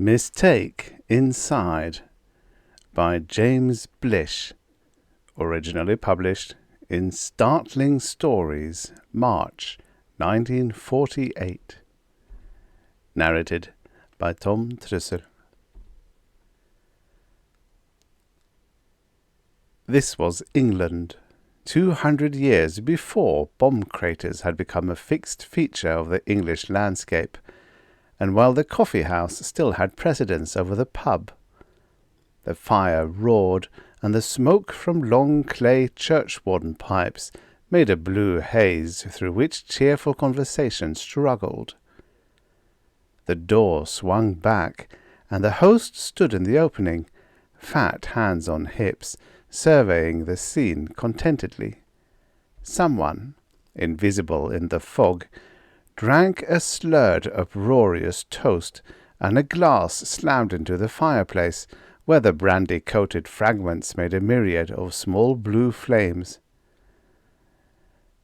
Mistake Inside by James Blish, originally published in Startling Stories, March 1948. Narrated by Tom Trussell. This was England, 200 years before bomb craters had become a fixed feature of the English landscape, and while the coffee house still had precedence over the pub. The fire roared, and the smoke from long clay churchwarden pipes made a blue haze through which cheerful conversation struggled. The door swung back, and the host stood in the opening, fat hands on hips, surveying the scene contentedly. Someone, invisible in the fog, drank a slurred, uproarious toast, and a glass slammed into the fireplace, where the brandy-coated fragments made a myriad of small blue flames.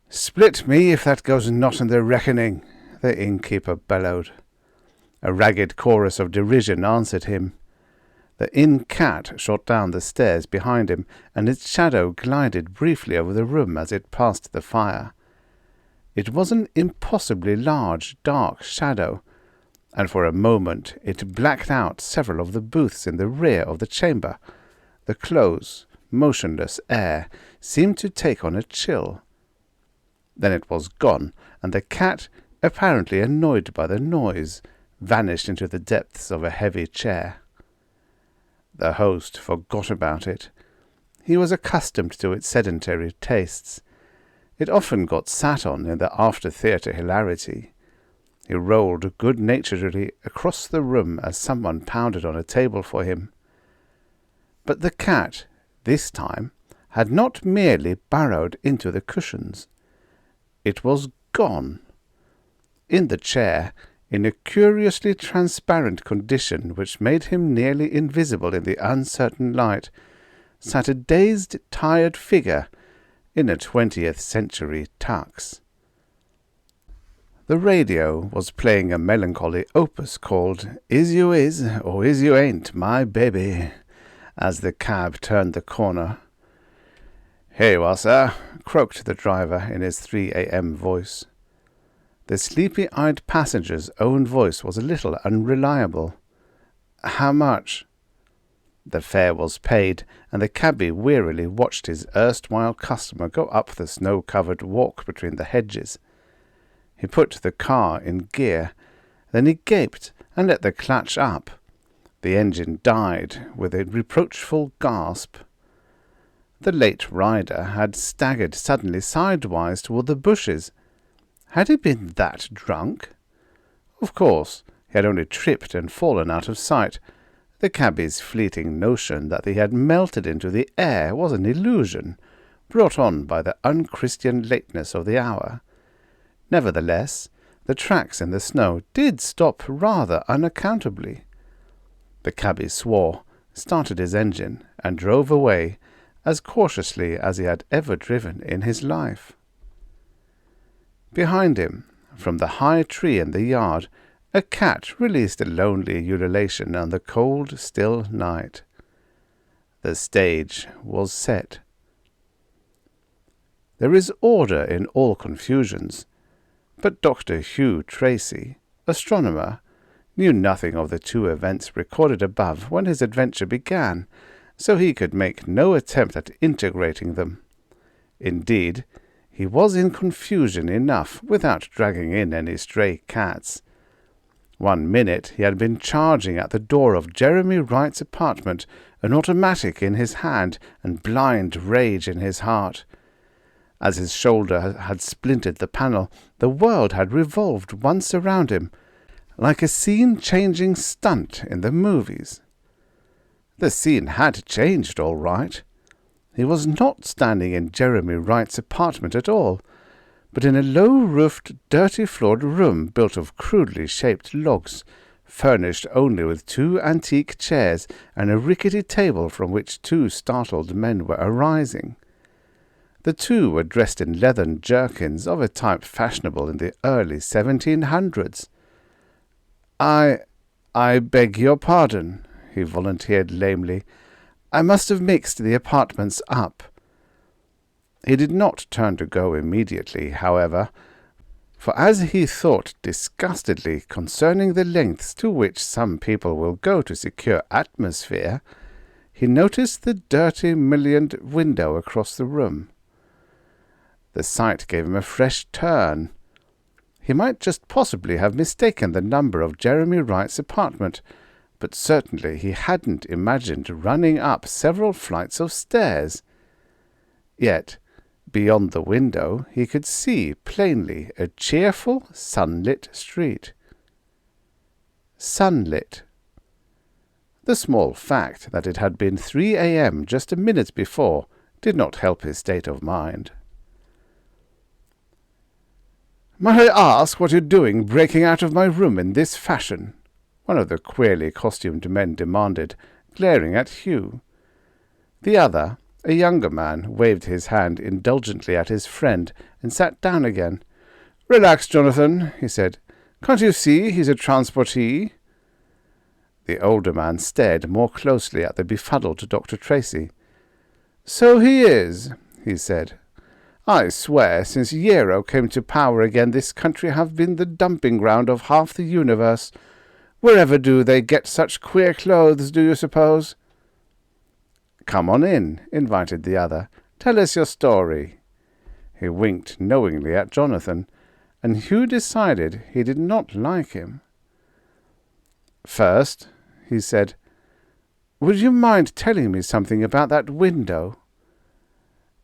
"Split me if that goes not in the reckoning," the innkeeper bellowed. A ragged chorus of derision answered him. The inn cat shot down the stairs behind him, and its shadow glided briefly over the room as it passed the fire. It was an impossibly large, dark shadow, and for a moment it blacked out several of the booths in the rear of the chamber. The close, motionless air seemed to take on a chill. Then it was gone, and the cat, apparently annoyed by the noise, vanished into the depths of a heavy chair. The host forgot about it. He was accustomed to its sedentary tastes. It often got sat on in the after-theatre hilarity. He rolled good-naturedly across the room as someone pounded on a table for him. But the cat, this time, had not merely burrowed into the cushions. It was gone. In the chair, in a curiously transparent condition which made him nearly invisible in the uncertain light, sat a dazed, tired figure in a 20th century tux. The radio was playing a melancholy opus called "Is You Is or Is You Ain't My Baby" as the cab turned the corner. "Here you are, sir," croaked the driver in his 3 a.m. voice. The sleepy-eyed passenger's own voice was a little unreliable. "How much?" The fare was paid, and the cabby wearily watched his erstwhile customer go up the snow-covered walk between the hedges. He put the car in gear. Then he gaped and let the clutch up. The engine died with a reproachful gasp. The late rider had staggered suddenly sidewise toward the bushes. Had he been that drunk? Of course, he had only tripped and fallen out of sight. The cabby's fleeting notion that he had melted into the air was an illusion, brought on by the unchristian lateness of the hour. Nevertheless, the tracks in the snow did stop rather unaccountably. The cabby swore, started his engine, and drove away, as cautiously as he had ever driven in his life. Behind him, from the high tree in the yard, a cat released a lonely ululation on the cold, still night. The stage was set. There is order in all confusions, but Dr. Hugh Tracy, astronomer, knew nothing of the 2 events recorded above when his adventure began, so he could make no attempt at integrating them. Indeed, he was in confusion enough without dragging in any stray cats. 1 minute he had been charging at the door of Jeremy Wright's apartment, an automatic in his hand and blind rage in his heart. As his shoulder had splintered the panel, the world had revolved once around him, like a scene-changing stunt in the movies. The scene had changed, all right. He was not standing in Jeremy Wright's apartment at all, but in a low-roofed, dirty-floored room built of crudely shaped logs, furnished only with 2 antique chairs and a rickety table from which 2 startled men were arising. The 2 were dressed in leathern jerkins of a type fashionable in the early 1700s. "I beg your pardon," he volunteered lamely. "I must have mixed the apartments up." He did not turn to go immediately, however, for as he thought disgustedly concerning the lengths to which some people will go to secure atmosphere, he noticed the dirty mullioned window across the room. The sight gave him a fresh turn. He might just possibly have mistaken the number of Jeremy Wright's apartment, but certainly he hadn't imagined running up several flights of stairs. Yet, beyond the window, he could see plainly a cheerful, sunlit street. Sunlit. The small fact that it had been 3 a.m. just a minute before did not help his state of mind. "Might I ask what you're doing breaking out of my room in this fashion?" one of the queerly costumed men demanded, glaring at Hugh. The other, a younger man, waved his hand indulgently at his friend and sat down again. "Relax, Jonathan," he said. "Can't you see he's a transportee?" The older man stared more closely at the befuddled Dr. Tracy. "So he is," he said. "I swear, since Yarrow came to power again, this country have been the dumping ground of half the universe. Wherever do they get such queer clothes, do you suppose?" "Come on in," invited the other. "Tell us your story." He winked knowingly at Jonathan, and Hugh decided he did not like him. "First," he said, "would you mind telling me something about that window?"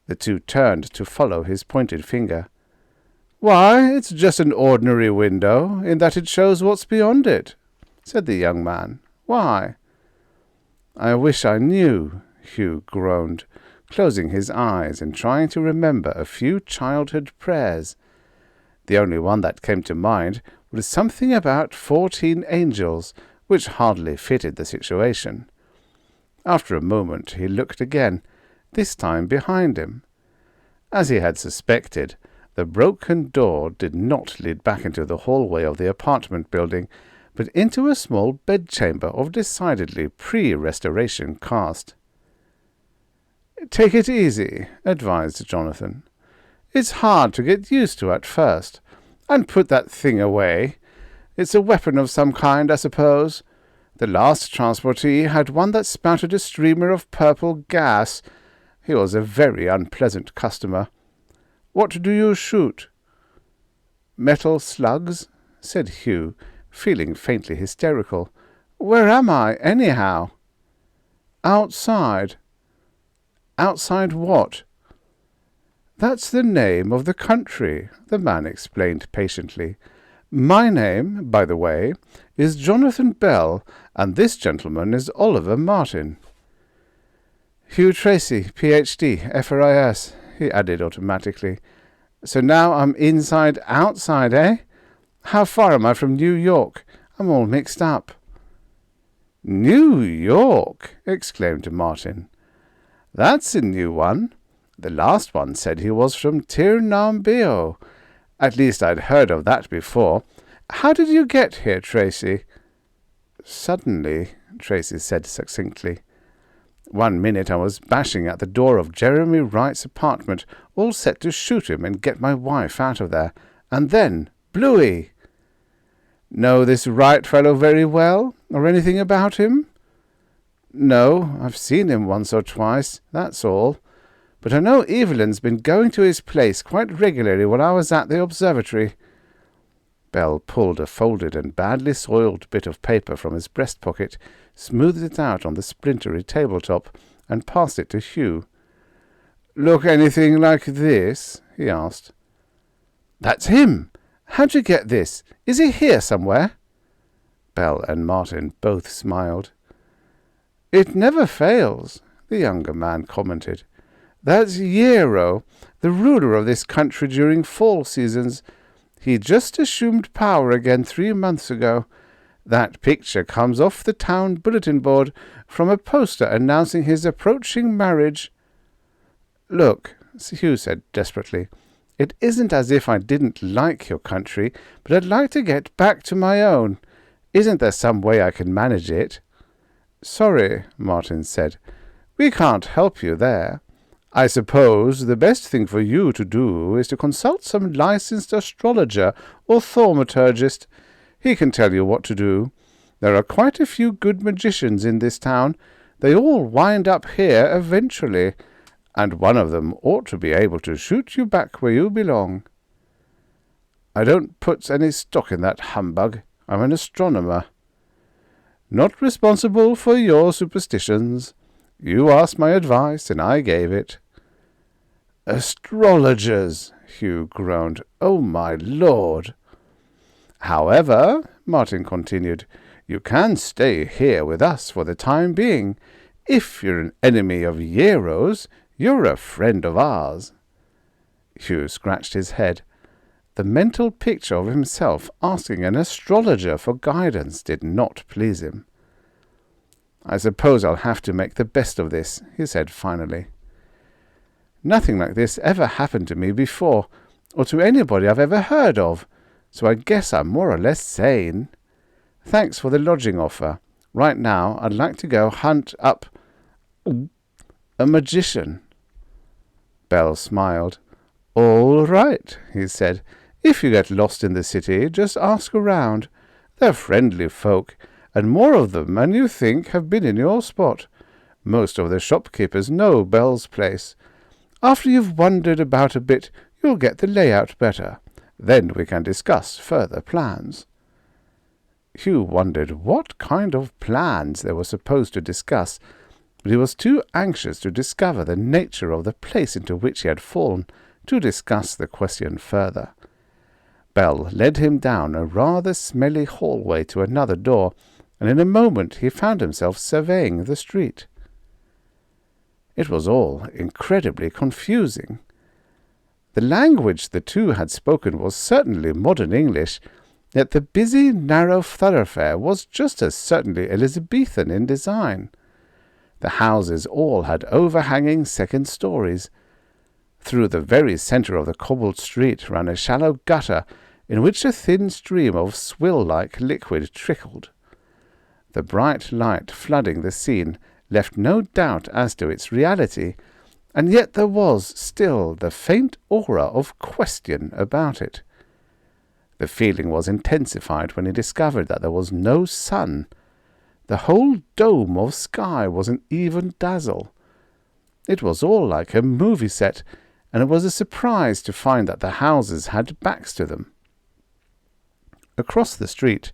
The two turned to follow his pointed finger. "Why, it's just an ordinary window, in that it shows what's beyond it," said the young man. "Why?" "I wish I knew," Hugh groaned, closing his eyes and trying to remember a few childhood prayers. The only one that came to mind was something about 14 angels, which hardly fitted the situation. After a moment he looked again, this time behind him. As he had suspected, the broken door did not lead back into the hallway of the apartment building, but into a small bedchamber of decidedly pre-restoration cast. "Take it easy," advised Jonathan. "It's hard to get used to at first. And put that thing away. It's a weapon of some kind, I suppose. The last transportee had one that spouted a streamer of purple gas. He was a very unpleasant customer. What do you shoot?" "Metal slugs," said Hugh, feeling faintly hysterical. "Where am I, anyhow?" "Outside." "Outside what?" "That's the name of the country," the man explained patiently. "My name, by the way, is Jonathan Bell, and this gentleman is Oliver Martin." "Hugh Tracy, Ph.D., F.R.I.S., he added automatically. "So now I'm outside, eh? How far am I from New York? I'm all mixed up." "New York!" exclaimed Martin. "That's a new one. The last one said he was from Tirnambio. At least I'd heard of that before. How did you get here, Tracy?" "Suddenly," Tracy said succinctly. "One minute I was bashing at the door of Jeremy Wright's apartment, all set to shoot him and get my wife out of there, and then Bluey." "Know this Wright fellow very well, or anything about him?" "No, I've seen him once or twice, that's all. But I know Evelyn's been going to his place quite regularly when I was at the observatory." Bell pulled a folded and badly soiled bit of paper from his breast pocket, smoothed it out on the splintery tabletop, and passed it to Hugh. "Look anything like this?" he asked. "That's him! How'd you get this? Is he here somewhere?" Bell and Martin both smiled. "It never fails," the younger man commented. "That's Yarrow, the ruler of this country during fall seasons. He just assumed power again 3 months ago. That picture comes off the town bulletin board from a poster announcing his approaching marriage." "Look," Hugh said desperately, "it isn't as if I didn't like your country, but I'd like to get back to my own. Isn't there some way I can manage it?" "Sorry," Martin said. "We can't help you there. I suppose the best thing for you to do is to consult some licensed astrologer or thaumaturgist. He can tell you what to do. There are quite a few good magicians in this town. They all wind up here eventually, and one of them ought to be able to shoot you back where you belong." "I don't put any stock in that humbug. I'm an astronomer." "Not responsible for your superstitions. You asked my advice, and I gave it." "Astrologers!" Hugh groaned. "Oh, my lord!" "However," Martin continued, "you can stay here with us for the time being. If you're an enemy of Yero's, you're a friend of ours." Hugh scratched his head. The mental picture of himself asking an astrologer for guidance did not please him. "I suppose I'll have to make the best of this," he said finally. "Nothing like this ever happened to me before, or to anybody I've ever heard of, so I guess I'm more or less sane. Thanks for the lodging offer. Right now I'd like to go hunt up a magician." Bell smiled. "All right," he said. "If you get lost in the city, just ask around. They're friendly folk, and more of them than you think have been in your spot. Most of the shopkeepers know Bell's place. After you've wandered about a bit, you'll get the layout better. Then we can discuss further plans." Hugh wondered what kind of plans they were supposed to discuss, but he was too anxious to discover the nature of the place into which he had fallen to discuss the question further. Bell led him down a rather smelly hallway to another door, and in a moment he found himself surveying the street. It was all incredibly confusing. The language the two had spoken was certainly modern English, yet the busy, narrow thoroughfare was just as certainly Elizabethan in design. The houses all had overhanging second stories. Through the very centre of the cobbled street ran a shallow gutter in which a thin stream of swill-like liquid trickled. The bright light flooding the scene left no doubt as to its reality, and yet there was still the faint aura of question about it. The feeling was intensified when he discovered that there was no sun. The whole dome of sky was an even dazzle. It was all like a movie set, and it was a surprise to find that the houses had backs to them. Across the street,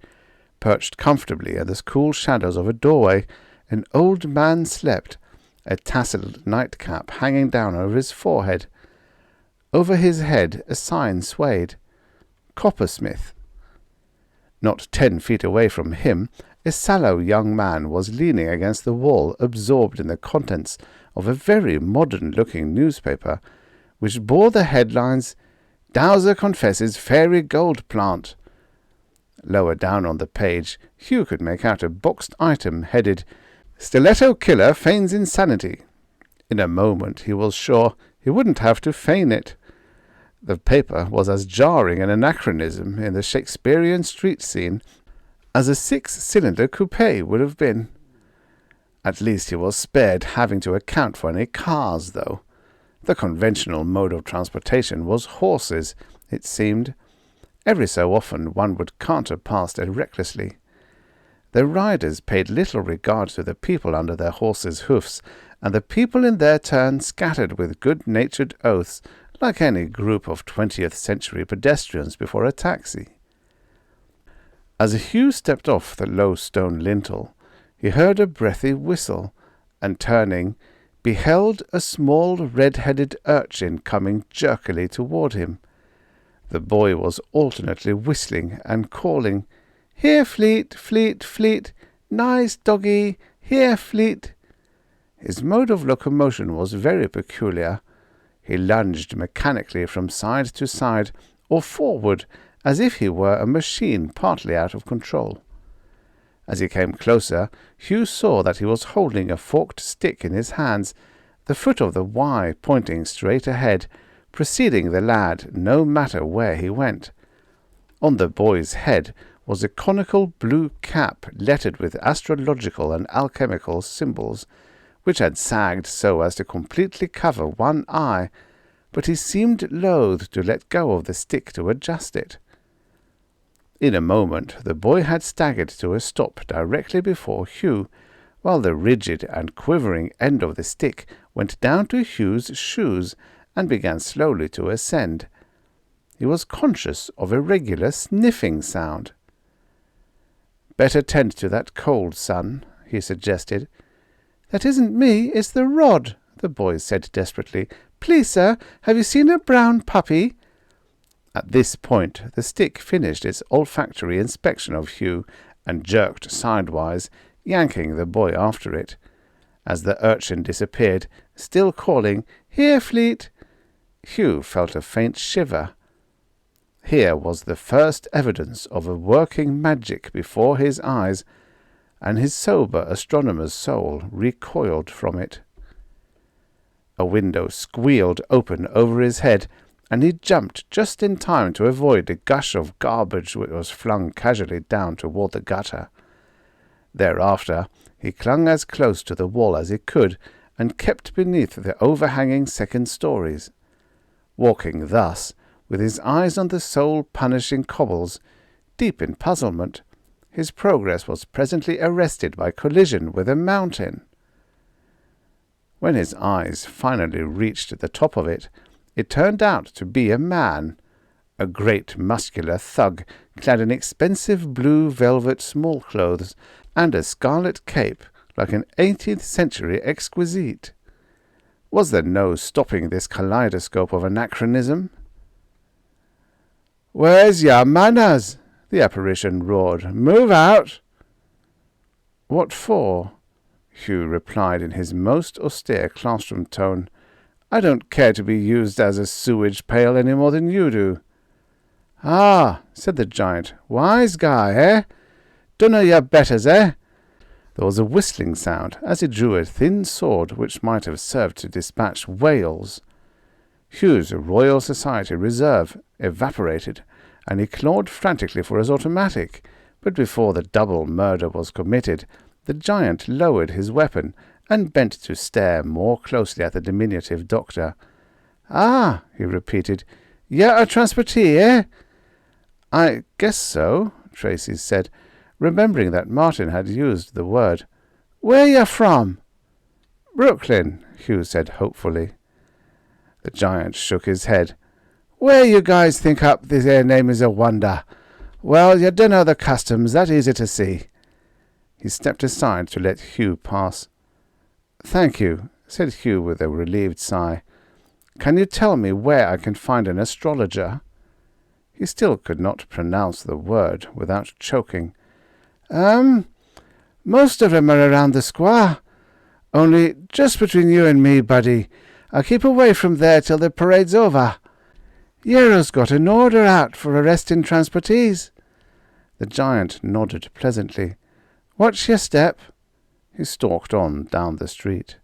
perched comfortably in the cool shadows of a doorway, an old man slept, a tasseled nightcap hanging down over his forehead. Over his head a sign swayed. "Coppersmith." Not 10 feet away from him, a sallow young man was leaning against the wall, absorbed in the contents of a very modern-looking newspaper, which bore the headlines, "Dowser confesses fairy gold plant." Lower down on the page, Hugh could make out a boxed item headed, "Stiletto killer feigns insanity." In a moment he was sure he wouldn't have to feign it. The paper was as jarring an anachronism in the Shakespearean street scene as a 6-cylinder coupe would have been. At least he was spared having to account for any cars, though. The conventional mode of transportation was horses, it seemed. Every so often one would canter past it recklessly. The riders paid little regard to the people under their horses' hoofs, and the people in their turn scattered with good-natured oaths, like any group of 20th-century pedestrians before a taxi. As Hugh stepped off the low stone lintel, he heard a breathy whistle, and turning, beheld a small red-headed urchin coming jerkily toward him. The boy was alternately whistling and calling, "Here, Fleet, Fleet, Fleet! Nice doggy! Here, Fleet!" His mode of locomotion was very peculiar. He lunged mechanically from side to side, or forward, as if he were a machine partly out of control. As he came closer, Hugh saw that he was holding a forked stick in his hands, the foot of the Y pointing straight ahead, preceding the lad no matter where he went. On the boy's head was a conical blue cap lettered with astrological and alchemical symbols, which had sagged so as to completely cover one eye, but he seemed loath to let go of the stick to adjust it. In a moment the boy had staggered to a stop directly before Hugh, while the rigid and quivering end of the stick went down to Hugh's shoes and began slowly to ascend. He was conscious of a regular sniffing sound. "Better tend to that cold, son," he suggested. "That isn't me, it's the rod," the boy said desperately. "Please, sir, have you seen a brown puppy?" At this point the stick finished its olfactory inspection of Hugh and jerked sidewise, yanking the boy after it. As the urchin disappeared, still calling, "Here, Fleet!" Hugh felt a faint shiver. Here was the first evidence of a working magic before his eyes, and his sober astronomer's soul recoiled from it. A window squealed open over his head, and he jumped just in time to avoid a gush of garbage which was flung casually down toward the gutter. Thereafter he clung as close to the wall as he could, and kept beneath the overhanging second stories. Walking thus, with his eyes on the soul-punishing cobbles, deep in puzzlement, his progress was presently arrested by collision with a mountain. When his eyes finally reached the top of it, it turned out to be a man, a great muscular thug, clad in expensive blue velvet small-clothes and a scarlet cape like an 18th-century exquisite. Was there no stopping this kaleidoscope of anachronism? "Where's your manners?" the apparition roared. "Move out!" "What for?" Hugh replied in his most austere classroom tone. "I don't care to be used as a sewage pail any more than you do." "Ah," said the giant, "wise guy, eh? Dunno your betters, eh?" There was a whistling sound as he drew a thin sword which might have served to dispatch whales. Hugh's Royal Society reserve evaporated, and he clawed frantically for his automatic, but before the double murder was committed, the giant lowered his weapon and bent to stare more closely at the diminutive doctor. "Ah," he repeated, "you're a transportee, eh?" "I guess so," Tracy said, remembering that Martin had used the word. "Where you from?" "Brooklyn," Hugh said hopefully. The giant shook his head. "Where you guys think up this here name is a wonder. Well, you dunno the customs, that easy to see." He stepped aside to let Hugh pass. "Thank you," said Hugh with a relieved sigh. "Can you tell me where I can find an astrologer?" He still could not pronounce the word without choking. Most of them are around the square. Only, just between you and me, buddy, I'll keep away from there till the parade's over. Yero's got an order out for arresting transportees." The giant nodded pleasantly. "Watch your step." He stalked on down the street.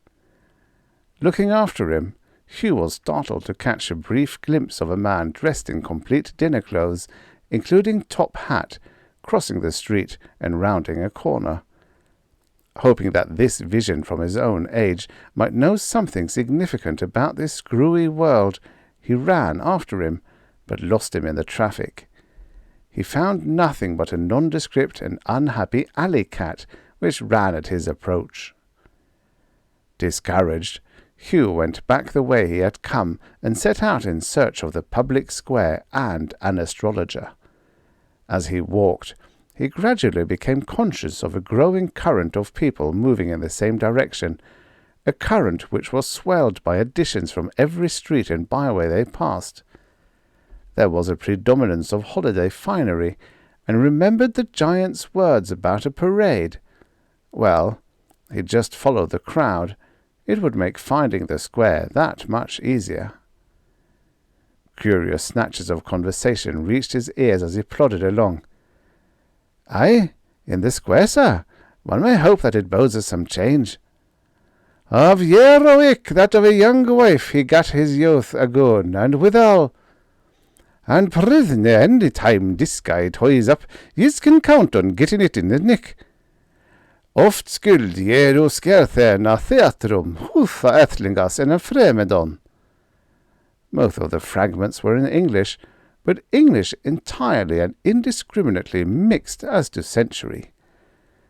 Looking after him, Hugh was startled to catch a brief glimpse of a man dressed in complete dinner clothes, including top hat, crossing the street and rounding a corner. Hoping that this vision from his own age might know something significant about this screwy world, he ran after him, but lost him in the traffic. He found nothing but a nondescript and unhappy alley cat, which ran at his approach. Discouraged, Hugh went back the way he had come and set out in search of the public square and an astrologer. As he walked, he gradually became conscious of a growing current of people moving in the same direction, a current which was swelled by additions from every street and byway they passed. There was a predominance of holiday finery, and remembered the giant's words about a parade. Well, he'd just follow the crowd. It would make finding the square that much easier. Curious snatches of conversation reached his ears as he plodded along. "Aye, in the square, sir. One may hope that it bodes us some change." "Of Yerowick, that of a young wife he gat his youth agoon, and withal." and prisoner any time this guy toys up, yez can count on getting it in the nick. Oft skuld jero skerther na theatrum, hutha ethlingas en a fremedon. Most of the fragments were in English, but English entirely and indiscriminately mixed as to century.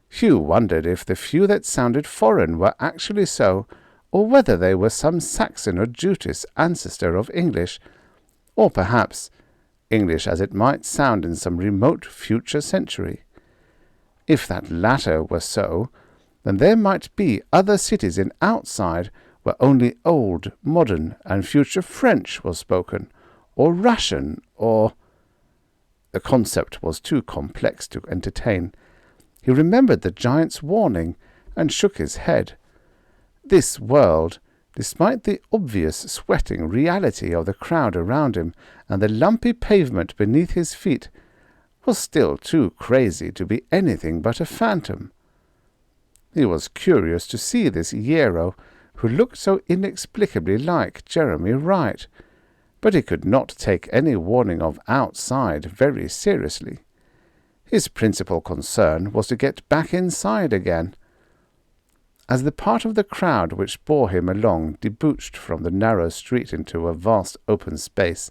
Hugh wondered if the few that sounded foreign were actually so, or whether they were some Saxon or Jutish ancestor of English, or perhaps English as it might sound in some remote future century. If that latter were so, then there might be other cities in outside where only old, modern, and future French was spoken, or Russian, or— The concept was too complex to entertain. He remembered the giant's warning, and shook his head. This world, despite the obvious sweating reality of the crowd around him and the lumpy pavement beneath his feet, was still too crazy to be anything but a phantom. He was curious to see this Yero, who looked so inexplicably like Jeremy Wright, but he could not take any warning of outside very seriously. His principal concern was to get back inside again. As the part of the crowd which bore him along debouched from the narrow street into a vast open space,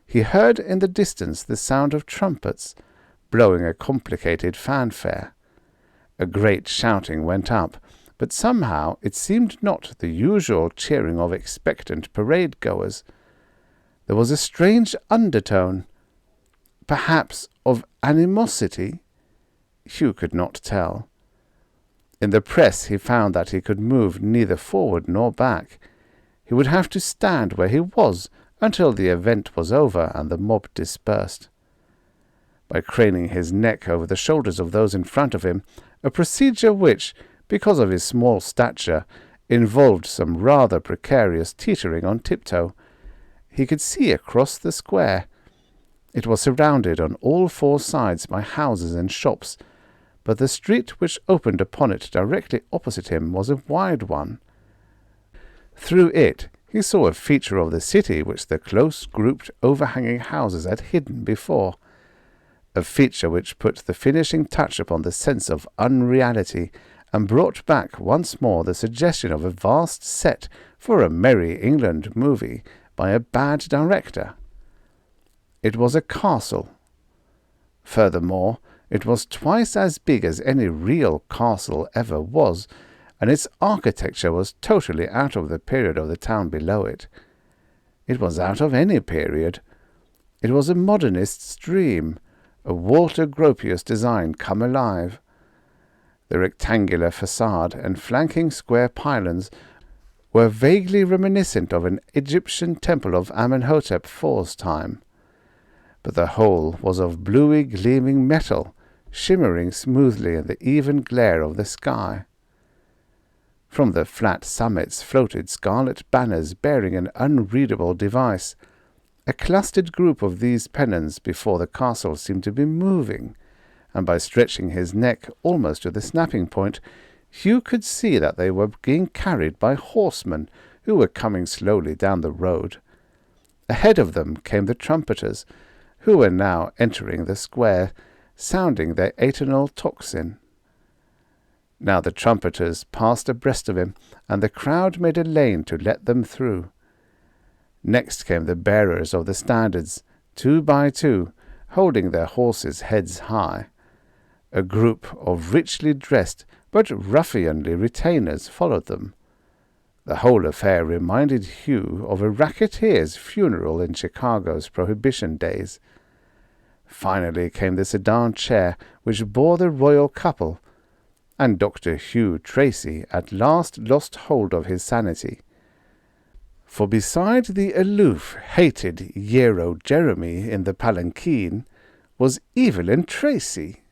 he heard in the distance the sound of trumpets, blowing a complicated fanfare. A great shouting went up, but somehow it seemed not the usual cheering of expectant parade-goers. There was a strange undertone, perhaps of animosity. Hugh could not tell. In the press he found that he could move neither forward nor back. He would have to stand where he was until the event was over and the mob dispersed. By craning his neck over the shoulders of those in front of him, a procedure which, because of his small stature, involved some rather precarious teetering on tiptoe, he could see across the square. It was surrounded on all four sides by houses and shops, but the street which opened upon it directly opposite him was a wide one. Through it he saw a feature of the city which the close-grouped overhanging houses had hidden before, a feature which put the finishing touch upon the sense of unreality and brought back once more the suggestion of a vast set for a Merry England movie by a bad director. It was a castle. Furthermore, it was twice as big as any real castle ever was, and its architecture was totally out of the period of the town below it. It was out of any period. It was a modernist's dream, a Walter Gropius design come alive. The rectangular facade and flanking square pylons were vaguely reminiscent of an Egyptian temple of Amenhotep IV's time, but the whole was of bluey gleaming metal, shimmering smoothly in the even glare of the sky. From the flat summits floated scarlet banners bearing an unreadable device. A clustered group of these pennons before the castle seemed to be moving, and by stretching his neck almost to the snapping point, Hugh could see that they were being carried by horsemen who were coming slowly down the road. Ahead of them came the trumpeters, who were now entering the square, sounding their atonal tocsin. Now the trumpeters passed abreast of him, and the crowd made a lane to let them through. Next came the bearers of the standards, 2 by 2, holding their horses' heads high. A group of richly dressed but ruffianly retainers followed them. The whole affair reminded Hugh of a racketeer's funeral in Chicago's Prohibition days. Finally came the sedan chair which bore the royal couple, and Dr. Hugh Tracy at last lost hold of his sanity. For beside the aloof, hated Yero Jeremy in the palanquin was Evelyn Tracy.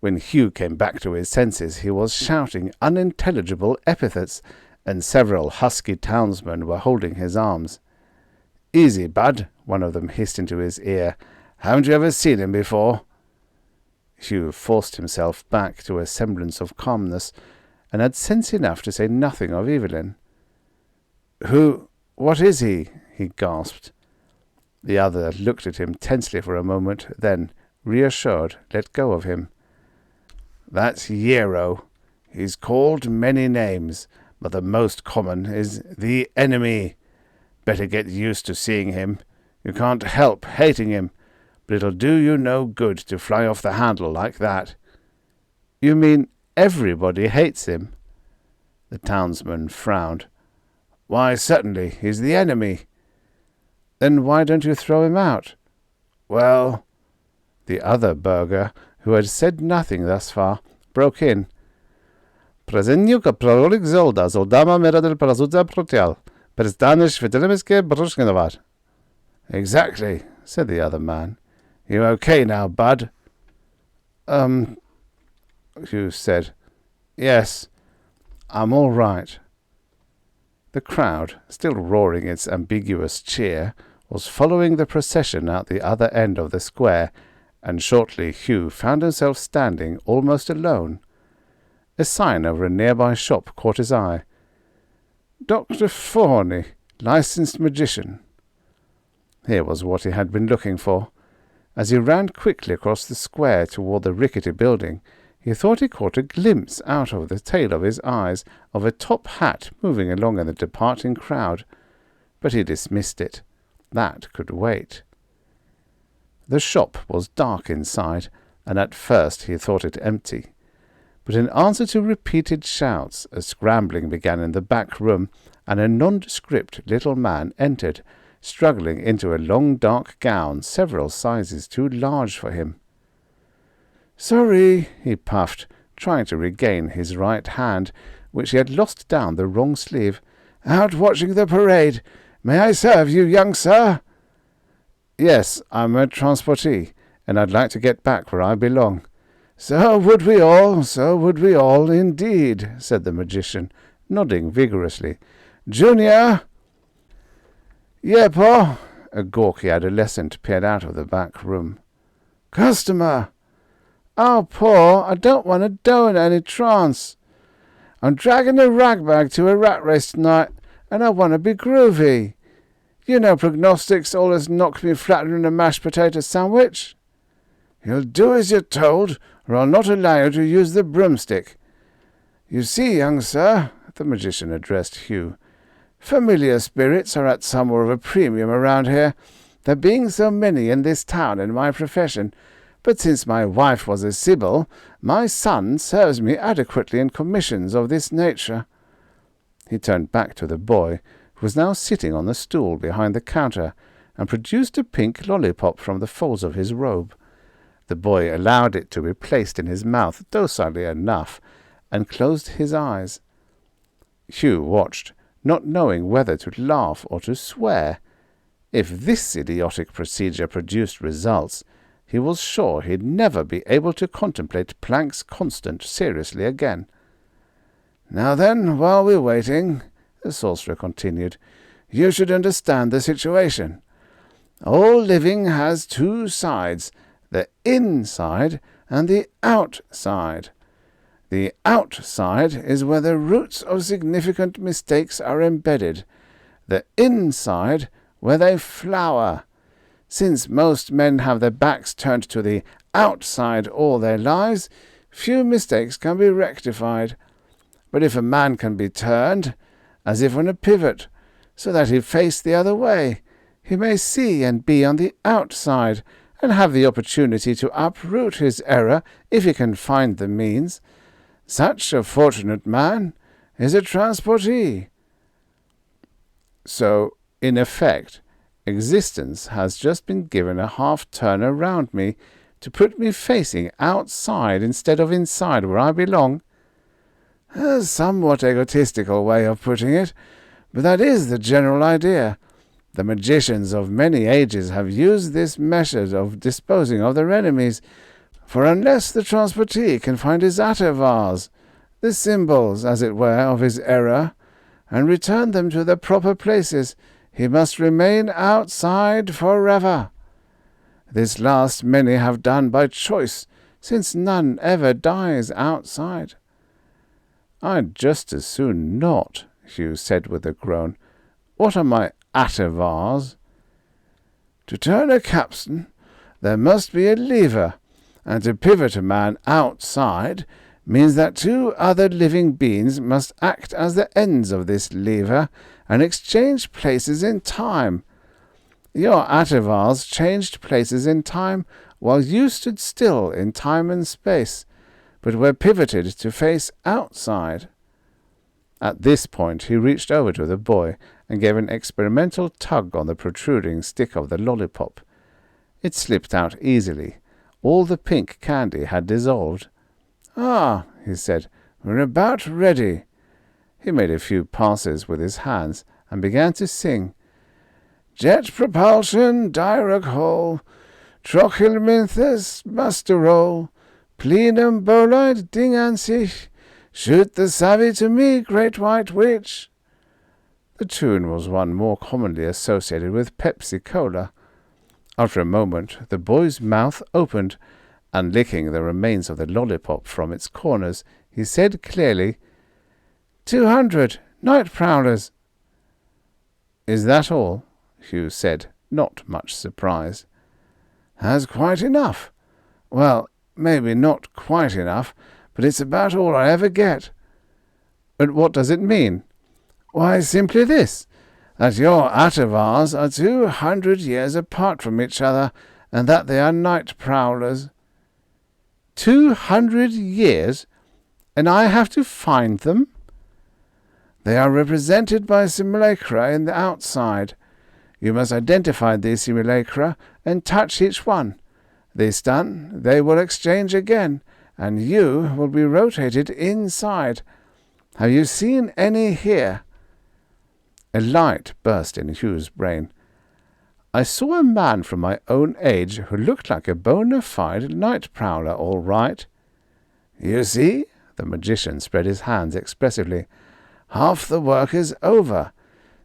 When Hugh came back to his senses, he was shouting unintelligible epithets, and several husky townsmen were holding his arms. "Easy, bud," one of them hissed into his ear. "Haven't you ever seen him before?" Hugh forced himself back to a semblance of calmness, and had sense enough to say nothing of Evelyn. "What is he?" he gasped. The other looked at him tensely for a moment, then, reassured, let go of him. "That's Hero. He's called many names, but the most common is the enemy. Better get used to seeing him. You can't help hating him, but it'll do you no good to fly off the handle like that." "You mean everybody hates him?" The townsman frowned. "Why, certainly, he's the enemy." "Then why don't you throw him out?" "Well—" The other burgher, who had said nothing thus far, broke in. "Prezenniuka prorolik zolda, zoldama mera del prazuza protial, prestanish fidelemiske brushkinovar." "Exactly," said the other man. "You okay now, bud?" Hugh said. "Yes, I'm all right." The crowd, still roaring its ambiguous cheer, was following the procession out the other end of the square, and shortly Hugh found himself standing almost alone. A sign over a nearby shop caught his eye. "Dr. Forney, licensed magician." Here was what he had been looking for. As he ran quickly across the square toward the rickety building, he thought he caught a glimpse out of the tail of his eyes of a top hat moving along in the departing crowd, but he dismissed it. That could wait. The shop was dark inside, and at first he thought it empty. But in answer to repeated shouts, a scrambling began in the back room, and a nondescript little man entered, struggling into a long dark gown several sizes too large for him. "Sorry," he puffed, trying to regain his right hand, which he had lost down the wrong sleeve. "Out watching the parade. May I serve you, young sir?" "Yes, I'm a transportee, and I'd like to get back where I belong." So would we all, indeed," said the magician, nodding vigorously. "Junior!" "Yeah, Pa." A gawky adolescent peered out of the back room. "Customer!" "Oh, Pa, I don't want to do in any trance. I'm dragging a ragbag to a rat race tonight, and I want to be groovy. You know prognostics always knock me flatter than a mashed potato sandwich." "You'll do as you're told, or I'll not allow you to use the broomstick. You see, young sir," the magician addressed Hugh, "familiar spirits are at somewhat of a premium around here, there being so many in this town in my profession, but since my wife was a sibyl, my son serves me adequately in commissions of this nature." He turned back to the boy, who was now sitting on the stool behind the counter, and produced a pink lollipop from the folds of his robe. The boy allowed it to be placed in his mouth docilely enough, and closed his eyes. Hugh watched, not knowing whether to laugh or to swear. If this idiotic procedure produced results, he was sure he'd never be able to contemplate Planck's constant seriously again. "Now then, while we're waiting," the sorcerer continued, "you should understand the situation. All living has two sides, the inside and the outside. The outside is where the roots of significant mistakes are embedded, the inside where they flower. Since most men have their backs turned to the outside all their lives, few mistakes can be rectified. But if a man can be turned, as if on a pivot, so that he face the other way, he may see and be on the outside, and have the opportunity to uproot his error if he can find the means. Such a fortunate man is a transportee." So, in effect, existence has just been given a half-turn around me to put me facing outside instead of inside where I belong. A somewhat egotistical way of putting it, but that is the general idea. The magicians of many ages have used this method of disposing of their enemies, for unless the transportee can find his atavars, the symbols, as it were, of his error, and return them to their proper places, he must remain outside forever. This last many have done by choice, since none ever dies outside." "I'd just as soon not," Hugh said with a groan. "What are my atavars?" To turn a capstan, there must be a lever, and to pivot a man outside means that two other living beings must act as the ends of this lever and exchange places in time. Your Atavars changed places in time while you stood still in time and space, but were pivoted to face outside. At this point he reached over to the boy and gave an experimental tug on the protruding stick of the lollipop. It slipped out easily. All the pink candy had dissolved. "Ah," he said, "we're about ready." He made a few passes with his hands and began to sing. "Jet propulsion, dirocol, trochilminthus, musterol, plenum bolide ding an sich, shoot the savvy to me, great white witch." The tune was one more commonly associated with Pepsi-Cola. After a moment, the boy's mouth opened, and licking the remains of the lollipop from its corners, he said clearly, 200 night prowlers." "Is that all?" Hugh said, not much surprised. "That's quite enough. Well, maybe not quite enough, but it's about all I ever get." "But what does it mean?" "Why, simply this, that your Atavars are 200 years apart from each other, and that they are night prowlers." 200 years? And I have to find them? "They are represented by simulacra in the outside. You must identify these simulacra and touch each one. This done, they will exchange again, and you will be rotated inside. Have you seen any here?" A light burst in Hugh's brain. "I saw a man from my own age who looked like a bona fide night prowler, all right." "You see?" The magician spread his hands expressively. "Half the work is over.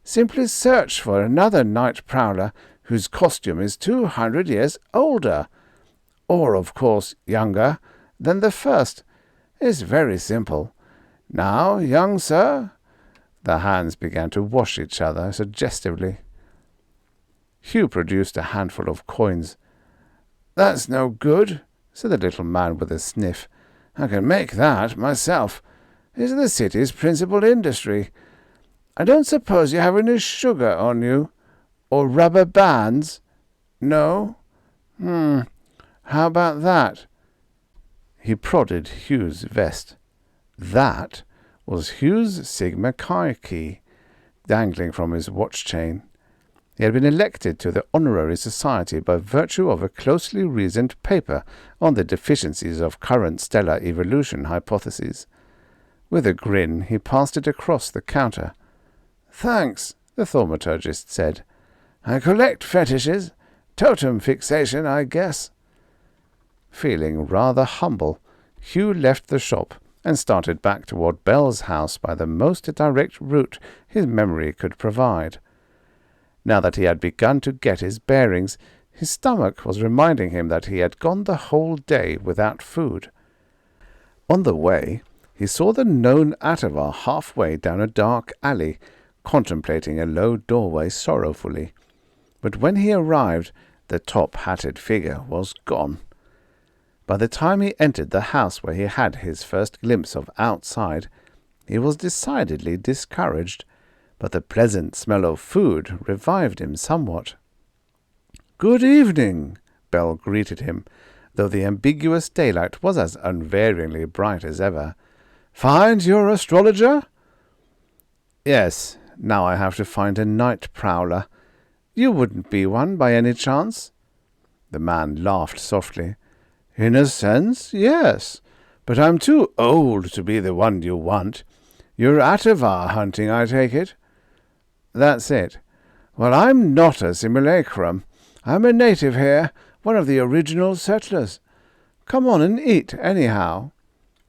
Simply search for another night prowler whose costume is 200 years older, or, of course, younger than the first. It's very simple. Now, young sir." The hands began to wash each other suggestively. Hugh produced a handful of coins. "That's no good," said the little man with a sniff. "I can make that myself. It's the city's principal industry. I don't suppose you have any sugar on you? Or rubber bands? No? How about that?" He prodded Hugh's vest. That was Hugh's Sigma Chi key, dangling from his watch chain. He had been elected to the Honorary Society by virtue of a closely reasoned paper on the deficiencies of current stellar evolution hypotheses. With a grin, he passed it across the counter. "Thanks," the thaumaturgist said. "I collect fetishes. Totem fixation, I guess." Feeling rather humble, Hugh left the shop and started back toward Bell's house by the most direct route his memory could provide. Now that he had begun to get his bearings, his stomach was reminding him that he had gone the whole day without food. On the way, he saw the known Atavar halfway down a dark alley, contemplating a low doorway sorrowfully. But when he arrived, the top-hatted figure was gone. By the time he entered the house where he had his first glimpse of outside, he was decidedly discouraged, but the pleasant smell of food revived him somewhat. "Good evening," Bell greeted him, though the ambiguous daylight was as unvaryingly bright as ever. "Find your astrologer?" "Yes, now I have to find a night prowler. You wouldn't be one by any chance?" The man laughed softly. "In a sense, yes, but I'm too old to be the one you want. You're Atavar hunting, I take it?" "That's it." "Well, I'm not a simulacrum. I'm a native here, one of the original settlers. Come on and eat, anyhow."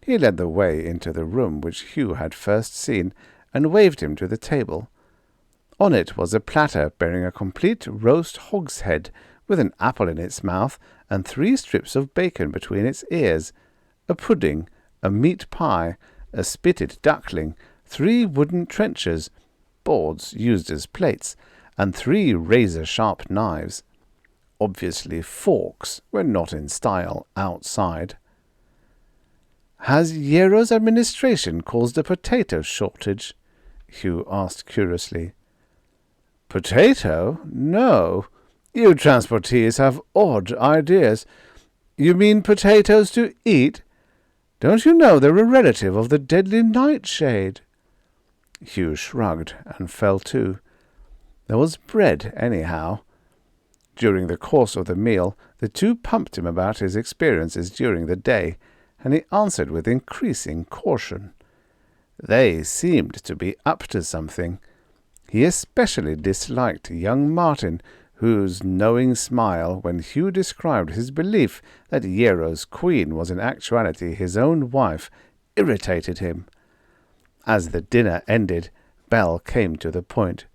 He led the way into the room which Hugh had first seen, and waved him to the table. On it was a platter bearing a complete roast hog's head, with an apple in its mouth and 3 strips of bacon between its ears, a pudding, a meat pie, a spitted duckling, 3 wooden trenchers, boards used as plates, and 3 razor-sharp knives. obviously forks, were not in style outside. "Has Hiero's administration caused a potato shortage?" Hugh asked curiously. "Potato? No. You transportees have odd ideas. You mean potatoes to eat? Don't you know they're a relative of the deadly nightshade?" Hugh shrugged and fell to. There was bread, anyhow. During the course of the meal, the two pumped him about his experiences during the day, and he answered with increasing caution. They seemed to be up to something. He especially disliked young Martin, whose knowing smile, when Hugh described his belief that Hiero's queen was in actuality his own wife, irritated him. As the dinner ended, Bell came to the point.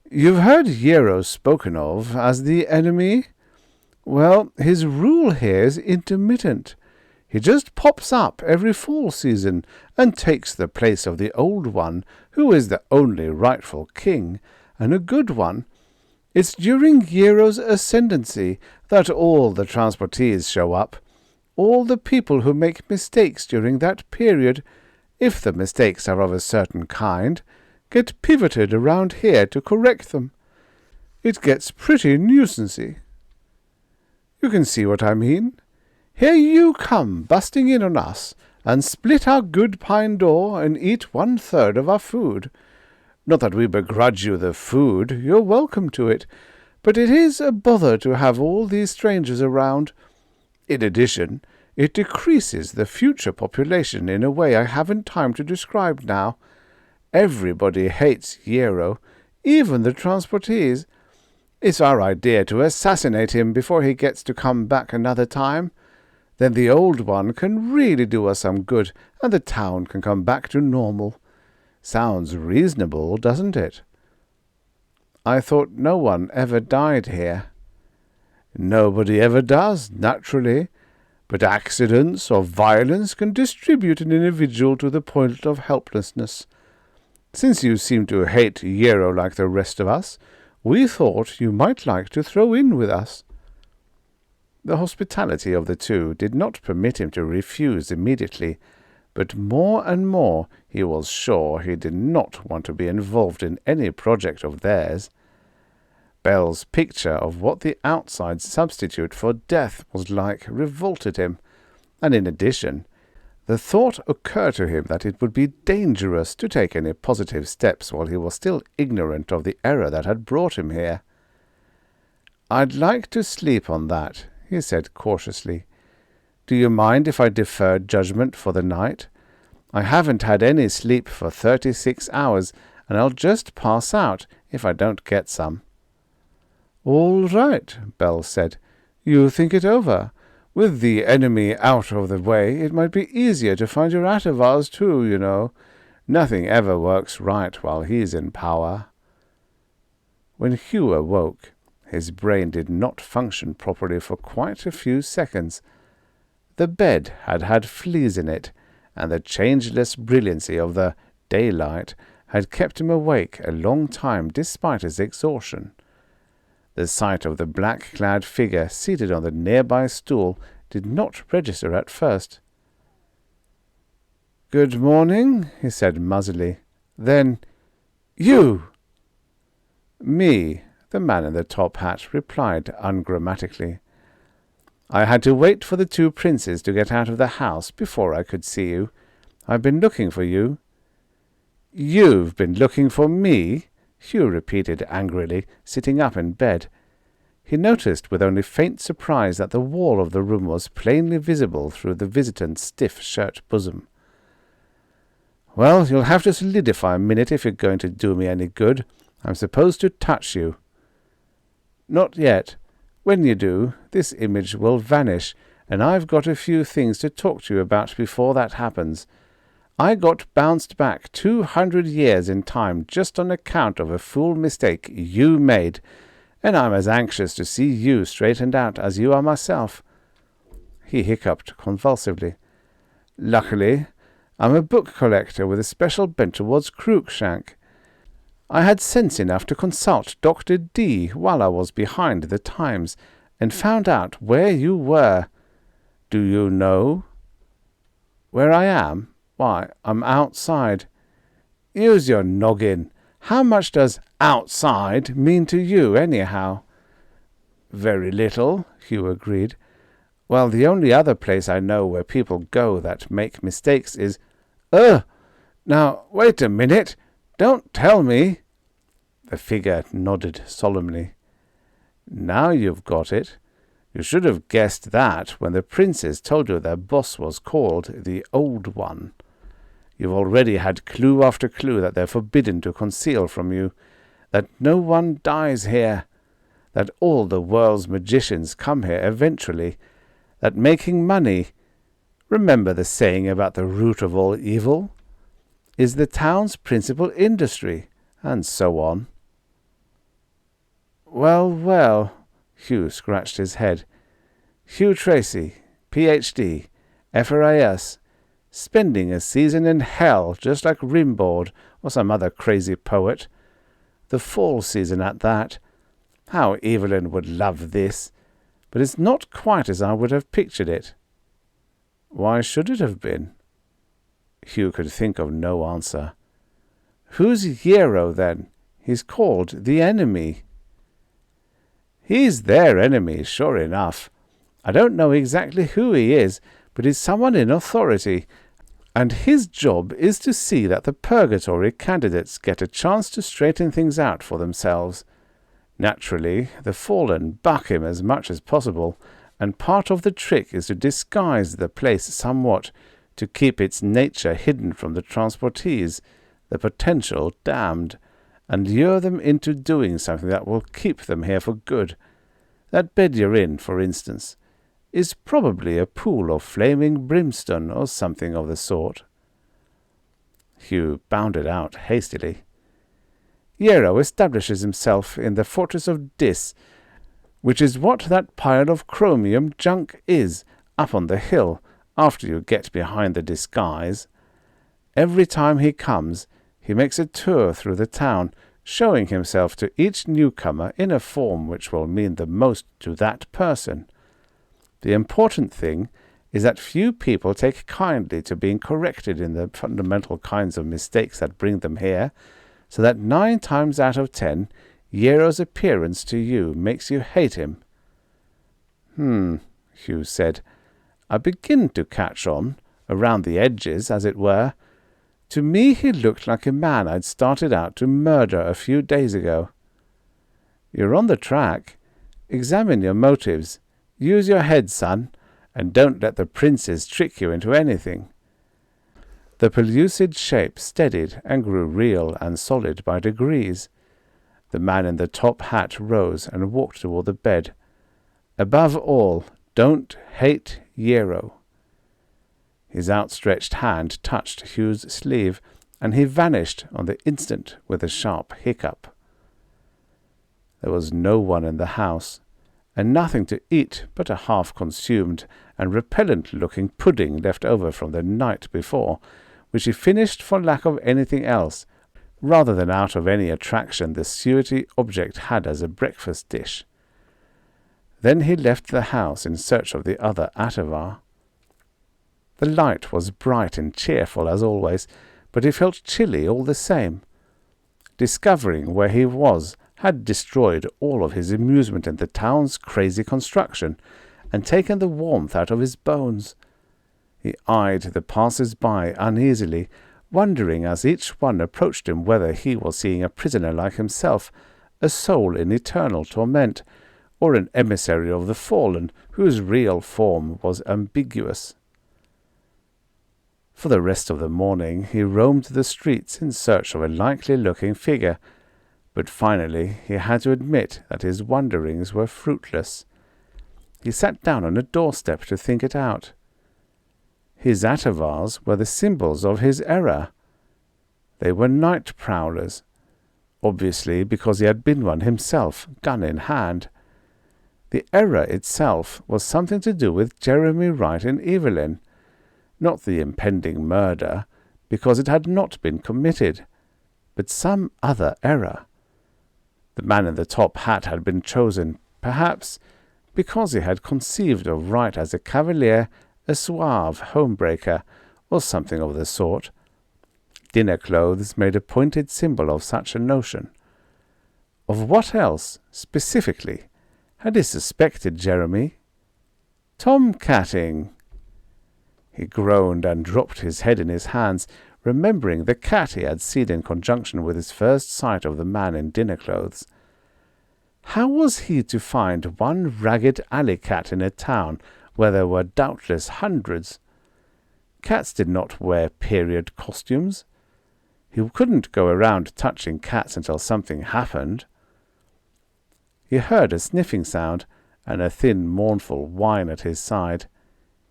"You've heard Hiero spoken of as the enemy? Well, his rule here is intermittent. He just pops up every fall season and takes the place of the old one, who is the only rightful king, and a good one. It's during Hiero's ascendancy that all the transportees show up. All the people who make mistakes during that period, if the mistakes are of a certain kind, get pivoted around here to correct them. It gets pretty nuisancey. You can see what I mean. Here you come busting in on us, and split our good pine door and eat 1/3 of our food. Not that we begrudge you the food, you're welcome to it, but it is a bother to have all these strangers around. In addition, it decreases the future population in a way I haven't time to describe now. Everybody hates Hiero, even the transportees. It's our idea to assassinate him before he gets to come back another time. Then the old one can really do us some good, and the town can come back to normal. Sounds reasonable, doesn't it?" "I thought no one ever died here." "Nobody ever does, naturally. But accidents or violence can distribute an individual to the point of helplessness. Since you seem to hate Hiero like the rest of us, we thought you might like to throw in with us." The hospitality of the two did not permit him to refuse immediately, but more and more he was sure he did not want to be involved in any project of theirs. Bell's picture of what the outside substitute for death was like revolted him, and in addition, the thought occurred to him that it would be dangerous to take any positive steps while he was still ignorant of the error that had brought him here. "I'd like to sleep on that," he said cautiously. "Do you mind if I defer judgment for the night? I haven't had any sleep for 36 hours, and I'll just pass out if I don't get some." "All right," Bell said. "You think it over. With the enemy out of the way, it might be easier to find your Atavars too, you know. Nothing ever works right while he's in power." When Hugh awoke, his brain did not function properly for quite a few seconds. The bed had had fleas in it, and the changeless brilliancy of the daylight had kept him awake a long time despite his exhaustion. The sight of the black-clad figure seated on the nearby stool did not register at first. "Good morning," he said muzzily. Then, "You!" "Me," the man in the top hat replied ungrammatically. "I had to wait for the two princes to get out of the house before I could see you. I've been looking for you." "You've been looking for me?" Hugh repeated angrily, sitting up in bed. He noticed with only faint surprise that the wall of the room was plainly visible through the visitant's stiff shirt bosom. "Well, you'll have to solidify a minute if you're going to do me any good. I'm supposed to touch you." "Not yet. When you do, this image will vanish, and I've got a few things to talk to you about before that happens. I got bounced back 200 years in time just on account of a fool mistake you made, and I'm as anxious to see you straightened out as you are myself." He hiccuped convulsively. "Luckily, I'm a book collector with a special bent towards Cruikshank. I had sense enough to consult Dr. D while I was behind the times, and found out where you were. Do you know where I am? Why, I'm outside. Use your noggin. How much does outside mean to you, anyhow? Very little, Hugh agreed. Well, the only other place I know where people go that make mistakes is... Now, wait a minute. Don't tell me. The figure nodded solemnly. Now you've got it. You should have guessed that when the princes told you their boss was called the Old One. You've already had clue after clue that they're forbidden to conceal from you, that no one dies here, that all the world's magicians come here eventually, that making money, remember the saying about the root of all evil, is the town's principal industry, and so on. Well, Hugh scratched his head. Hugh Tracy, Ph.D., F.R.I.S., spending a season in hell just like Rimbaud or some other crazy poet. The fall season at that. How Evelyn would love this, but it's not quite as I would have pictured it. Why should it have been? Hugh could think of no answer. Who's Hero, then? He's called the enemy. He's their enemy, sure enough. I don't know exactly who he is, but he's someone in authority, and his job is to see that the purgatory candidates get a chance to straighten things out for themselves. Naturally, the fallen buck him as much as possible, and part of the trick is to disguise the place somewhat, to keep its nature hidden from the transportees, the potential damned, and lure them into doing something that will keep them here for good. That bed you're in, for instance, is probably a pool of flaming brimstone or something of the sort. Hugh bounded out hastily. Hero establishes himself in the fortress of Dis, which is what that pile of chromium junk is, up on the hill, after you get behind the disguise. Every time he comes, he makes a tour through the town, showing himself to each newcomer in a form which will mean the most to that person. The important thing is that few people take kindly to being corrected in the fundamental kinds of mistakes that bring them here, so that 9 times out of 10, Hero's appearance to you makes you hate him. Hugh said. I begin to catch on, around the edges, as it were. To me he looked like a man I'd started out to murder a few days ago. You're on the track. Examine your motives. Use your head, son, and don't let the princes trick you into anything. The pellucid shape steadied and grew real and solid by degrees. The man in the top hat rose and walked toward the bed. Above all, don't hate Hero. His outstretched hand touched Hugh's sleeve, and he vanished on the instant with a sharp hiccup. There was no one in the house, and nothing to eat but a half-consumed and repellent-looking pudding left over from the night before, which he finished for lack of anything else, rather than out of any attraction the suety object had as a breakfast dish. Then he left the house in search of the other Atavar. The light was bright and cheerful as always, but he felt chilly all the same. Discovering where he was had destroyed all of his amusement in the town's crazy construction, and taken the warmth out of his bones. He eyed the passers-by uneasily, wondering as each one approached him whether he was seeing a prisoner like himself, a soul in eternal torment, or an emissary of the fallen whose real form was ambiguous. For the rest of the morning he roamed the streets in search of a likely-looking figure, but finally he had to admit that his wanderings were fruitless. He sat down on a doorstep to think it out. His Atavars were the symbols of his era. They were night prowlers, obviously because he had been one himself, gun in hand. The era itself was something to do with Jeremy Wright and Evelyn, not the impending murder, because it had not been committed, but some other error. The man in the top hat had been chosen, perhaps because he had conceived of right as a cavalier, a suave homebreaker, or something of the sort. Dinner clothes made a pointed symbol of such a notion. Of what else, specifically, had he suspected Jeremy? Tom-catting. He groaned and dropped his head in his hands, remembering the cat he had seen in conjunction with his first sight of the man in dinner clothes. How was he to find one ragged alley cat in a town where there were doubtless hundreds? Cats did not wear period costumes. He couldn't go around touching cats until something happened. He heard a sniffing sound and a thin, mournful whine at his side.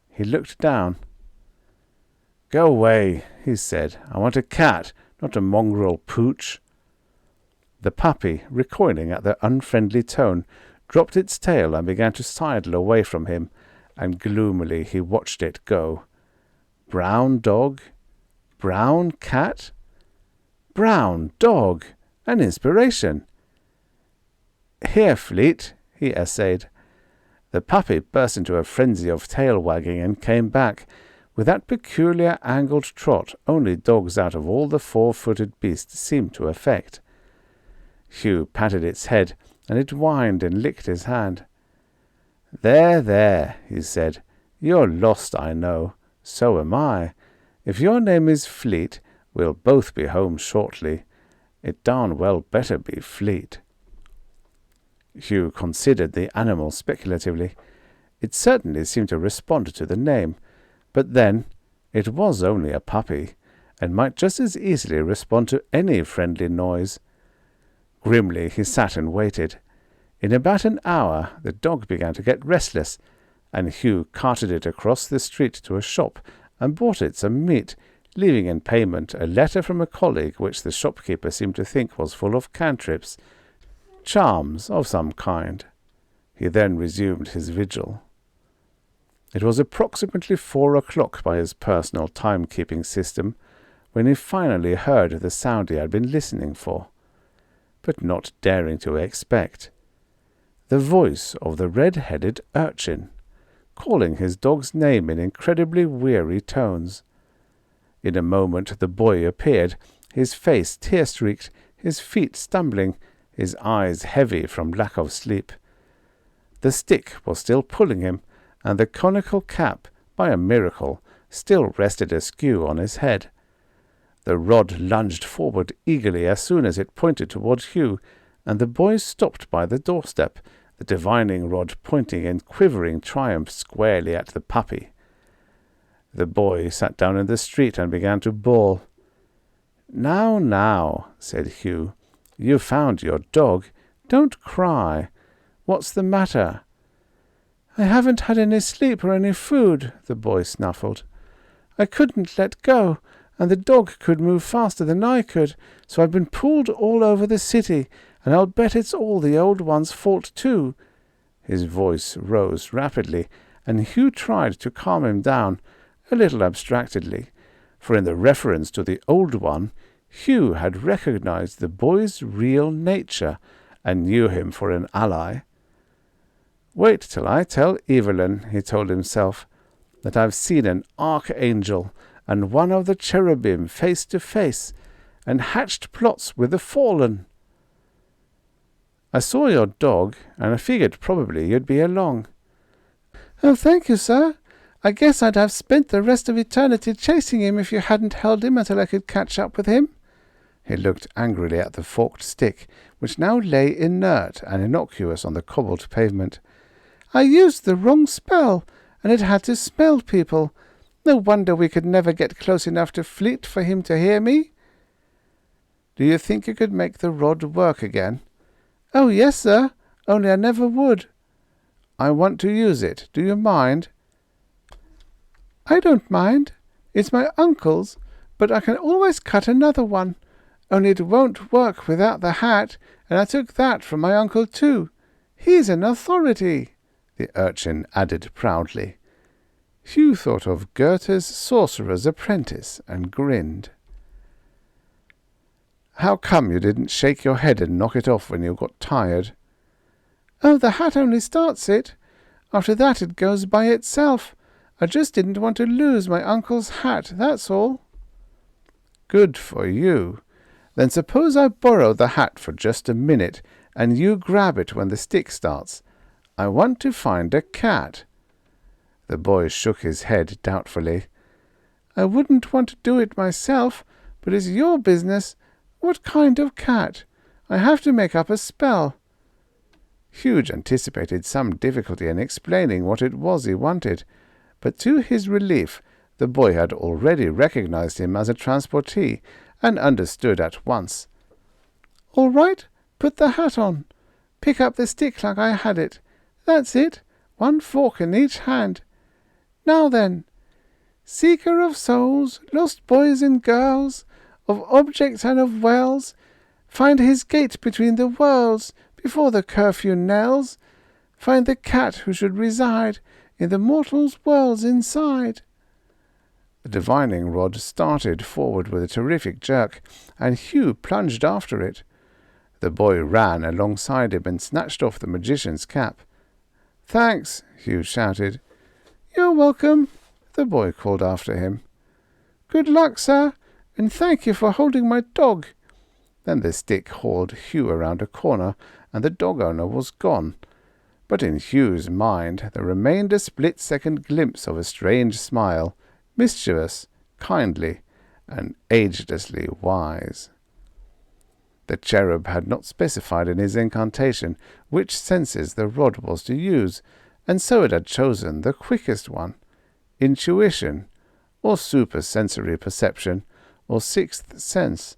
He looked down. "Go away," he said. "I want a cat, not a mongrel pooch." The puppy, recoiling at the unfriendly tone, dropped its tail and began to sidle away from him, and gloomily he watched it go. Brown dog? Brown cat? Brown dog! An inspiration! "Here, Fleet," he essayed. The puppy burst into a frenzy of tail-wagging and came back, with that peculiar angled trot only dogs out of all the four-footed beasts seem to affect. Hugh patted its head, and it whined and licked his hand. "There, there," he said. "You're lost, I know. So am I. If your name is Fleet, we'll both be home shortly. It darn well better be Fleet." Hugh considered the animal speculatively. It certainly seemed to respond to the name, but then it was only a puppy, and might just as easily respond to any friendly noise. Grimly he sat and waited. In about an hour the dog began to get restless, and Hugh carted it across the street to a shop and bought it some meat, leaving in payment a letter from a colleague which the shopkeeper seemed to think was full of cantrips, charms of some kind. He then resumed his vigil. It was approximately 4 o'clock by his personal time-keeping system when he finally heard the sound he had been listening for, but not daring to expect. The voice of the red-headed urchin, calling his dog's name in incredibly weary tones. In a moment the boy appeared, his face tear-streaked, his feet stumbling, his eyes heavy from lack of sleep. The stick was still pulling him, and the conical cap, by a miracle, still rested askew on his head. The rod lunged forward eagerly as soon as it pointed toward Hugh, and the boy stopped by the doorstep, the divining rod pointing in quivering triumph squarely at the puppy. The boy sat down in the street and began to bawl. "Now, now," said Hugh, "you found your dog. Don't cry. What's the matter?" "I haven't had any sleep or any food," the boy snuffled. "I couldn't let go, and the dog could move faster than I could, so I've been pulled all over the city, and I'll bet it's all the old one's fault too." His voice rose rapidly, and Hugh tried to calm him down, a little abstractedly, for in the reference to the old one, Hugh had recognized the boy's real nature, and knew him for an ally. "Wait till I tell Evelyn," he told himself, "that I've seen an archangel and one of the cherubim face to face, and hatched plots with the fallen. I saw your dog, and I figured probably you'd be along." "Oh, thank you, sir. I guess I'd have spent the rest of eternity chasing him if you hadn't held him until I could catch up with him." He looked angrily at the forked stick, which now lay inert and innocuous on the cobbled pavement. "I used the wrong spell, and it had to smell people. No wonder we could never get close enough to Fleet for him to hear me." "Do you think you could make the rod work again?" "Oh, yes, sir. Only I never would." "I want to use it. Do you mind?" "I don't mind. It's my uncle's, but I can always cut another one. Only it won't work without the hat, and I took that from my uncle too. He's an authority," the urchin added proudly. Hugh thought of Goethe's Sorcerer's Apprentice and grinned. How come you didn't shake your head and knock it off when you got tired?" "Oh, the hat only starts it. After that it goes by itself. I just didn't want to lose my uncle's hat, that's all." "Good for you. Then suppose I borrow the hat for just a minute, and you grab it when the stick starts. I want to find a cat." The boy shook his head doubtfully. "I wouldn't want to do it myself, but it's your business. What kind of cat? I have to make up a spell." Hugh anticipated some difficulty in explaining what it was he wanted, but to his relief the boy had already recognized him as a transportee and understood at once. "All right, put the hat on. Pick up the stick like I had it. That's it, one fork in each hand. Now then, seeker of souls, lost boys and girls, of objects and of wells, find his gate between the worlds, before the curfew knells. Find the cat who should reside in the mortal's worlds inside." The divining rod started forward with a terrific jerk, and Hugh plunged after it. The boy ran alongside him and snatched off the magician's cap. "Thanks," Hugh shouted. "You're welcome," the boy called after him. "Good luck, sir, and thank you for holding my dog." Then the stick hauled Hugh around a corner, and the dog owner was gone. But in Hugh's mind there remained a split-second glimpse of a strange smile, mischievous, kindly, and agelessly wise. The cherub had not specified in his incantation which senses the rod was to use, and so it had chosen the quickest one, intuition, or supersensory perception, or sixth sense.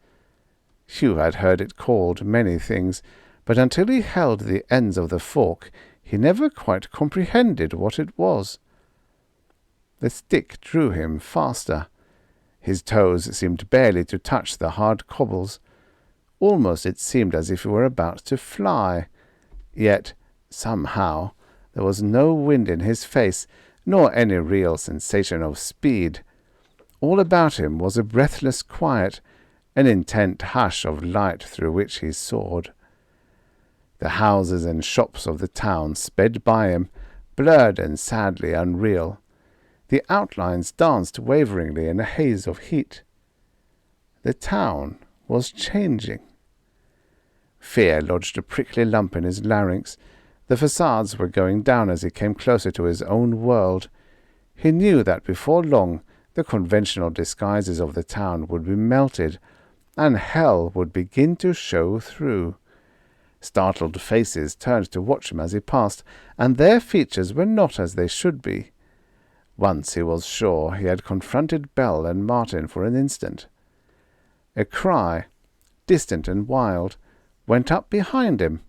Hugh had heard it called many things, but until he held the ends of the fork, he never quite comprehended what it was. The stick drew him faster. His toes seemed barely to touch the hard cobbles. Almost it seemed as if he were about to fly. Yet, somehow, there was no wind in his face, nor any real sensation of speed. All about him was a breathless quiet, an intent hush of light through which he soared. The houses and shops of the town sped by him, blurred and sadly unreal. The outlines danced waveringly in a haze of heat. The town was changing. Fear lodged a prickly lump in his larynx. The facades were going down as he came closer to his own world. He knew that before long the conventional disguises of the town would be melted, and hell would begin to show through. Startled faces turned to watch him as he passed, and their features were not as they should be. Once he was sure he had confronted Belle and Martin for an instant. A cry, distant and wild, went up behind him.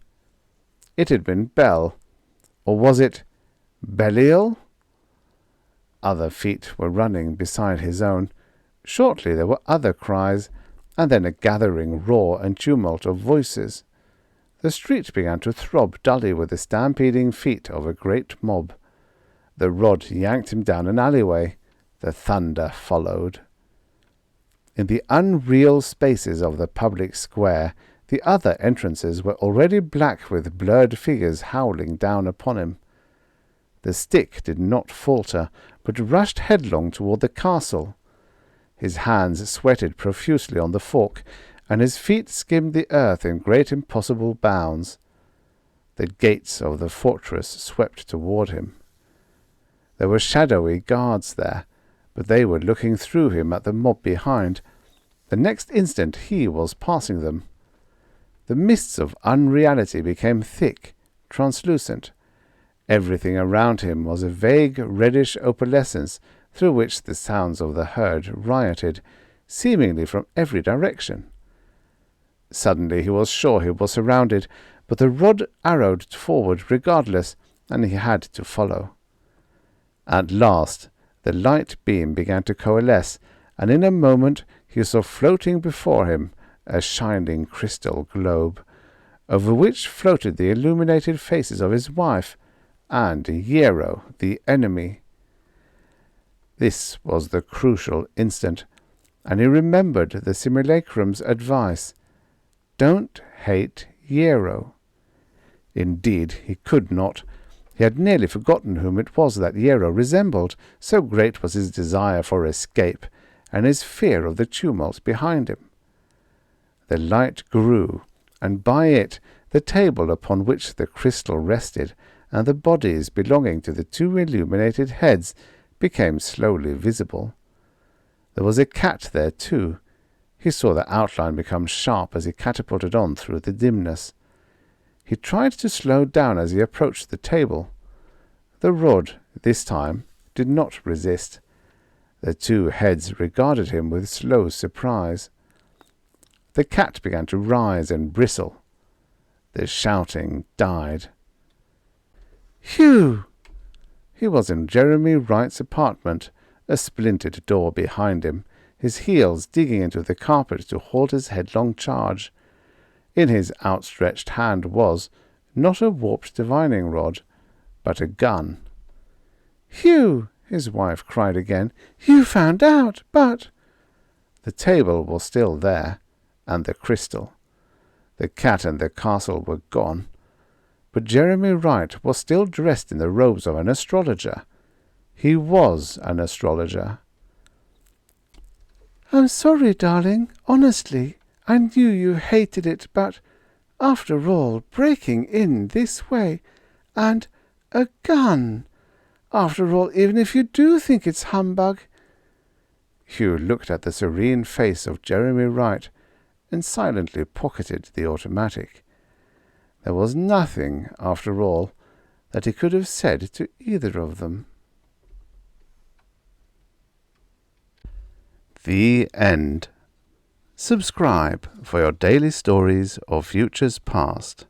It had been Belle, or was it Belial? Other feet were running beside his own. Shortly there were other cries, and then a gathering roar and tumult of voices. The street began to throb dully with the stampeding feet of a great mob. The rod yanked him down an alleyway. The thunder followed. In the unreal spaces of the public square, the other entrances were already black with blurred figures howling down upon him. The stick did not falter, but rushed headlong toward the castle. His hands sweated profusely on the fork, and his feet skimmed the earth in great impossible bounds. The gates of the fortress swept toward him. There were shadowy guards there, but they were looking through him at the mob behind. The next instant he was passing them. The mists of unreality became thick, translucent. Everything around him was a vague reddish opalescence through which the sounds of the herd rioted, seemingly from every direction. Suddenly he was sure he was surrounded, but the rod arrowed forward regardless, and he had to follow. At last the light beam began to coalesce, and in a moment he saw floating before him a shining crystal globe, over which floated the illuminated faces of his wife and Hiero, the enemy. This was the crucial instant, and he remembered the simulacrum's advice. Don't hate Yero. Indeed, he could not. He had nearly forgotten whom it was that Yero resembled, so great was his desire for escape, and his fear of the tumult behind him. The light grew, and by it the table upon which the crystal rested, and the bodies belonging to the two illuminated heads, became slowly visible. There was a cat there too. He saw the outline become sharp as he catapulted on through the dimness. He tried to slow down as he approached the table. The rod, this time, did not resist. The two heads regarded him with slow surprise. The cat began to rise and bristle. The shouting died. "Hugh!" He was in Jeremy Wright's apartment, a splintered door behind him, his heels digging into the carpet to halt his headlong charge. In his outstretched hand was, not a warped divining rod, but a gun. "Hugh!" his wife cried again. "You found out, but—" The table was still there, and the crystal. The cat and the castle were gone. But Jeremy Wright was still dressed in the robes of an astrologer. He was an astrologer. "I'm sorry, darling. Honestly, I knew you hated it, but after all, breaking in this way, and a gun. After all, even if you do think it's humbug—" Hugh looked at the serene face of Jeremy Wright and silently pocketed the automatic. There was nothing, after all, that he could have said to either of them. The end. Subscribe for your daily stories of futures past.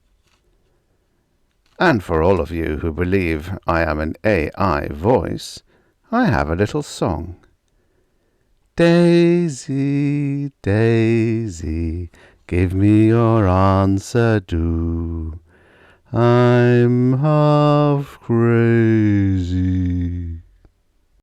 And for all of you who believe I am an AI voice, I have a little song. Daisy, Daisy, give me your answer, do. I'm half crazy.